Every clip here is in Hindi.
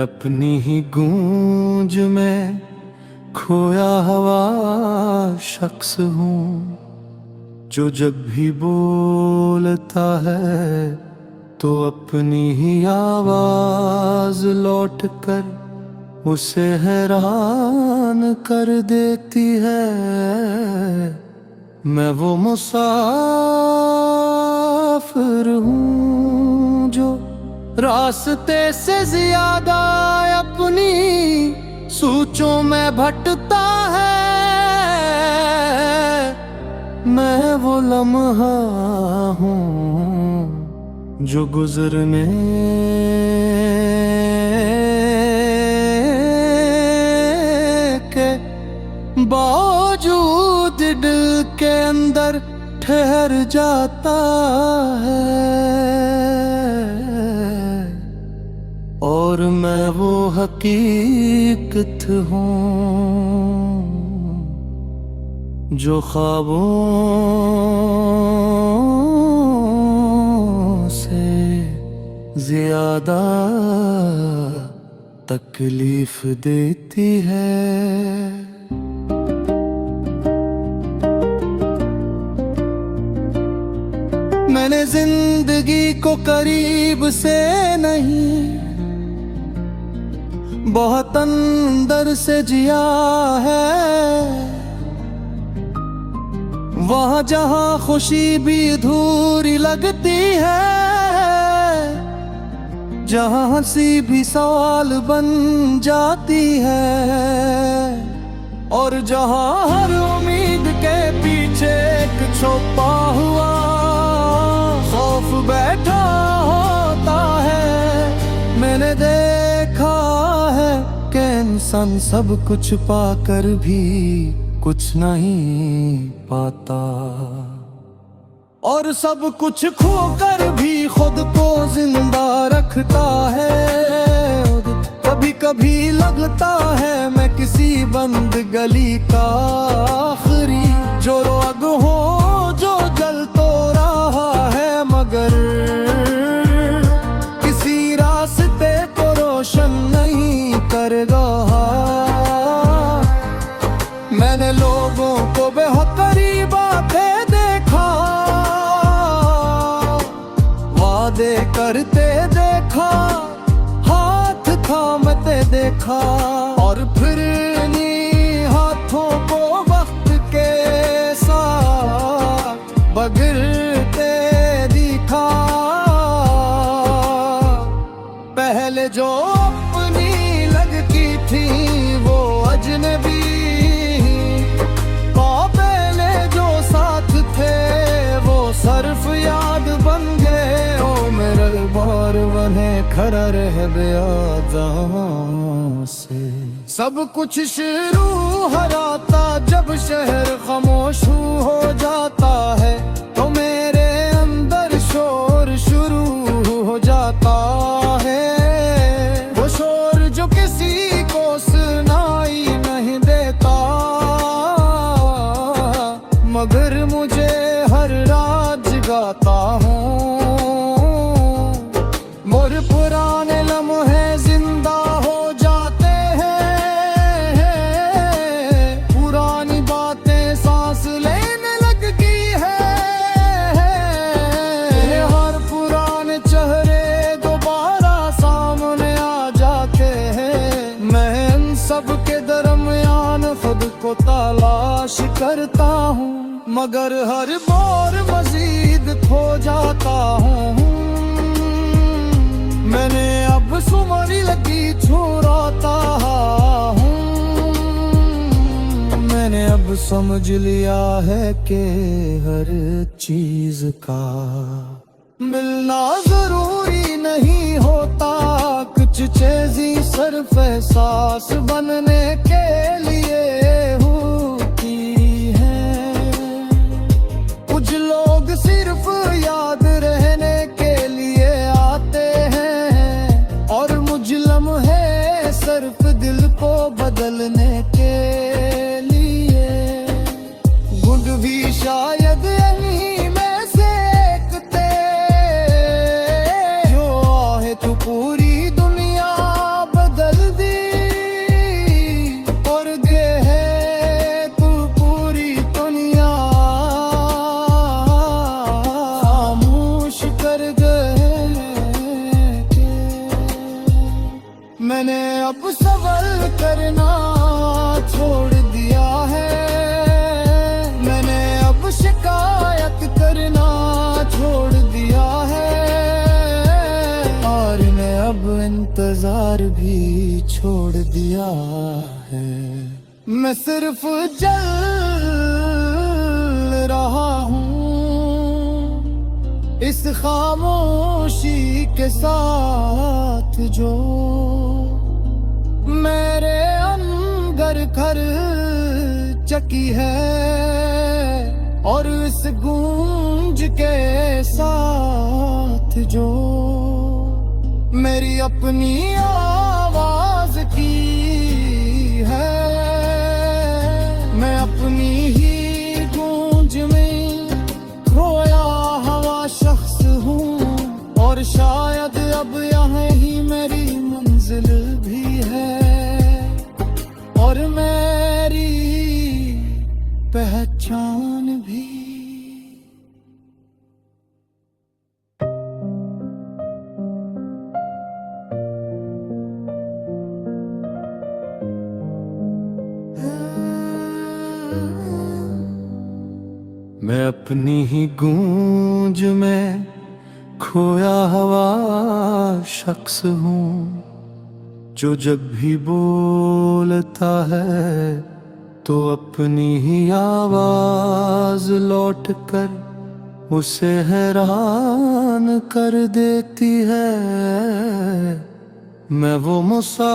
अपनी ही गूंज में खोया हुआ शख्स हूँ, जो जब भी बोलता है तो अपनी ही आवाज लौट कर उसे हैरान कर देती है। मैं वो मुसाफिर हूँ जो रास्ते से ज्यादा अपनी सोचों में भटकता है। मैं वो लम्हा हूँ जो गुजरने के बावजूद दिल के अंदर ठहर जाता है। और मैं वो हकीकत हूँ जो ख्वाबों से ज्यादा तकलीफ देती है। मैंने जिंदगी को करीब से नहीं, बहुत अंदर से जिया है। वहाँ जहाँ खुशी भी अधूरी लगती है, जहाँ हंसी भी सवाल बन जाती है, और जहाँ हर उम्मीद के पीछे एक छुपा हुआ खौफ बैठा होता है। मैंने देखा है कि इंसान सब कुछ पाकर भी कुछ नहीं पाता, और सब कुछ खोकर भी खुद को जिंदा रखता है। कभी कभी लगता है मैं किसी बंद गली का आखिरी जो रोग हो, जो जल तो रहा है मगर किसी रास्ते को रोशन नहीं करेगा। मैंने लोगों को बहुत करीब आते देखा, वादे करते देखा, हाथ थामते देखा, और फिर इन्हीं हाथों को वक्त के साथ बगिरते दिखा। पहले जो अपनी लगती थी वो अजनबी, सर्फ याद बन गए। ओ मेरा बार बने खड़ा रह गया से। सब कुछ शुरू हराता जब शहर खामोश हो जाता है, तो मेरे अंदर शोर शुरू हो जाता है। वो शोर जो किसी को सुनाई नहीं देता, मगर मुझे हर रात जगाता हूँ। मोर पुराने लम्हे जिंदा हो जाते हैं, पुरानी बातें सांस लेने लगती है। हर पुराने चेहरे दोबारा सामने आ जाते हैं। मैं इन सब के दरमियान खुद को तलाश करता हूँ, मगर हर बार मजीद खो जाता हूँ। मैंने अब सुमरी लगी छुराता हूँ। मैंने अब समझ लिया है कि हर चीज का मिलना जरूरी नहीं होता। कुछ चीज़ें सिर्फ एहसास बनने के लिए लोग सिर्फ याद रहने के लिए आते हैं, और मुझ लम्हे सिर्फ दिल को बदलने के लिए। गुड भी शायद यही में से एक थे, जो आहे तो पूरी दुनिया बदल प्यार भी छोड़ दिया है। मैं सिर्फ जल रहा हूँ इस खामोशी के साथ जो मेरे अंदर घर चकी है, और इस गूंज के साथ जो मेरी अपनी आवाज की है। मैं अपनी ही गूंज में खोया हुआ शख्स हूँ, और शायद अब यहाँ ही मेरी मंजिल भी है और मेरी पहचान भी। मैं अपनी ही गूंज में खोया हुआ शख्स हूँ, जो जब भी बोलता है तो अपनी ही आवाज लौट कर उसे हैरान कर देती है। मैं वो मुसाफिर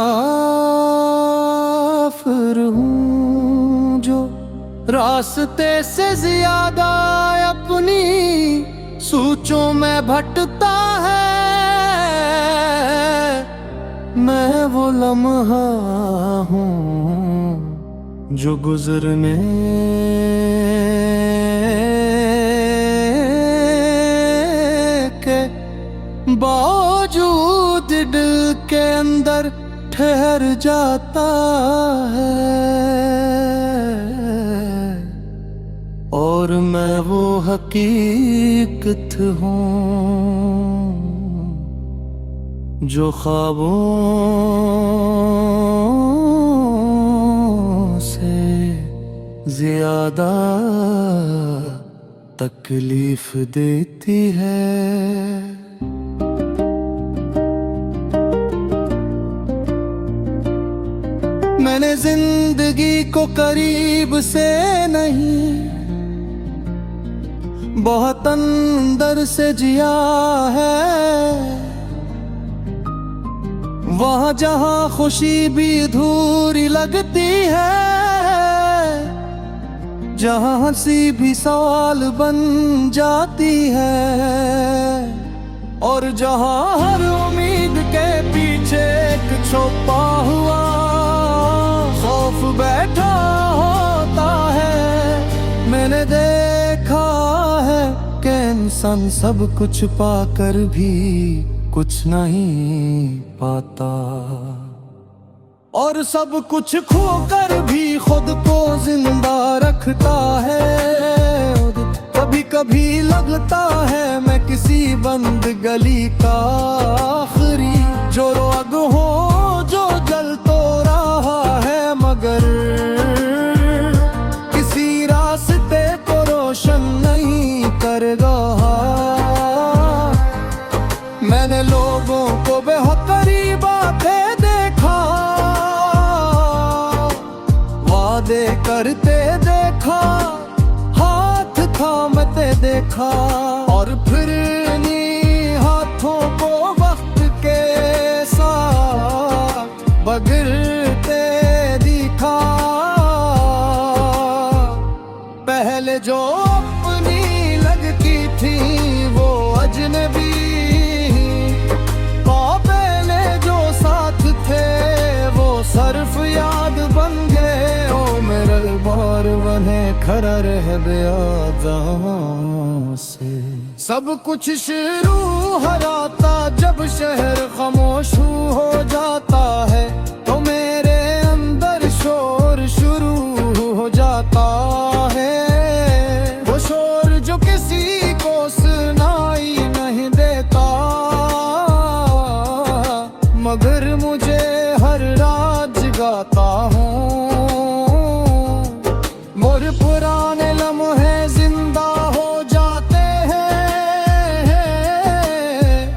हूँ जो रास्ते से ज्यादा अपनी सोचों में भटकता है। मैं वो लम्हा हूँ जो गुजरने के बावजूद दिल के अंदर ठहर जाता है। और मैं वो हकीकत हूँ जो ख्वाबों से ज्यादा तकलीफ देती है। मैंने जिंदगी को करीब से नहीं, बहुत अंदर से जिया है। वहाँ जहाँ खुशी भी अधूरी लगती है, जहाँ हंसी भी सवाल बन जाती है, और जहाँ हर उम्मीद के पीछे एक छुपा हुआ खौफ बैठा होता है। मैंने देखा है कि इंसान सब कुछ पाकर भी कुछ नहीं पाता, और सब कुछ खोकर भी खुद को जिंदा रखता है। कभी कभी लगता है मैं किसी बंद गली का आखिरी जो आग हो जो जल तो रहा है, मगर किसी रास्ते को रोशन नहीं करेगा। मैंने लोगों को बहुत करीब आके देखा, वादे करते देखा, हाथ थामते देखा, और फिर इन्हीं हाथों को वक्त के साथ बगिरते दिखा। पहले जो अपनी लगती थी वो अजनबी, सर्फ याद बन गए। ओ मेरे बार बने खड़ा रह गया से। सब कुछ शुरू हराता जब शहर खामोश हो जाता है, तो मेरे अंदर शोर शुरू हो जाता है। वो शोर जो किसी को सुनाई नहीं देता, मगर मुझे हर रात जगाता हूँ। मोर पुराने लम्हे जिंदा हो जाते हैं,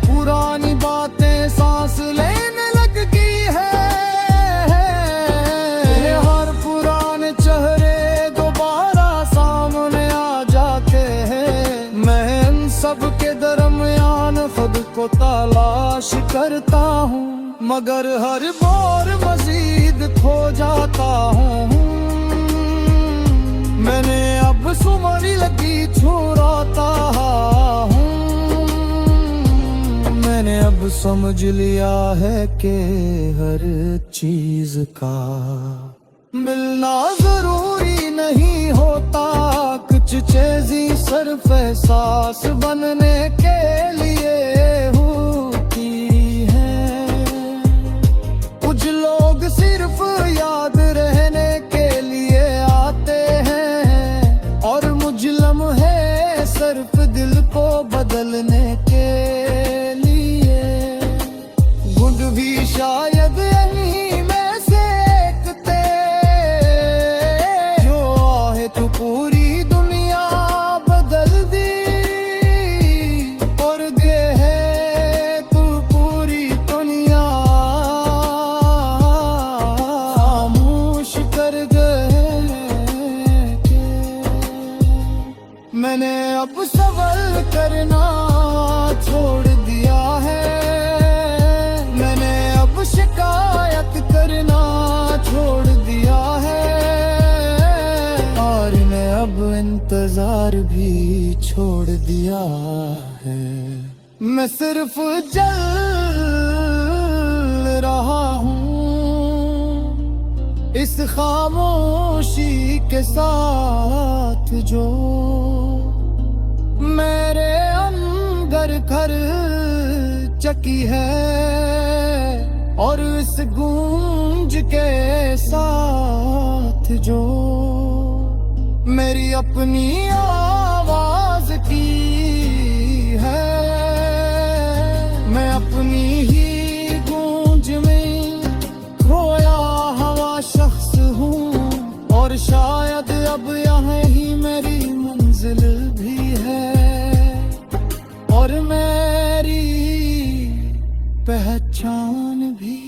पुरानी बातें सांस लेने लगती करता हूँ, मगर हर बार मजीद खो जाता हूँ। मैंने अब सुमरी लगी छुड़ाता हूँ। मैंने अब समझ लिया है कि हर चीज का मिलना जरूरी नहीं होता। कुछ चीज़ें सिर्फ एहसास बनने के लिए होती हैं। कुछ लोग सिर्फ याद रहने के लिए आते हैं, और मुझ लम्हे सिर्फ दिल को बदलने के लिए। गुड भी शायद यहीं में से एक थे, जो आहे तू पूरी दुनिया बदल दी, और दे है तू पूरी दुनिया खामोश कर गए के। मैंने अब सवाल करना छोड़ दिया है। मैंने अब शिकायत करना छोड़ दिया है, और मैं अब इंतजार भी छोड़ दिया है। मैं सिर्फ जल रहा हूँ इस खामोशी के साथ, जो मेरे अंदर घर चकी है, और इस गूंज के साथ जो मेरी अपनी आवाज की है। मैं अपनी ही गूंज में खोया हवा शख्स हूँ, और शायद अब यहाँ ही मेरी मंजिल भी है, और मेरी पहचान भी।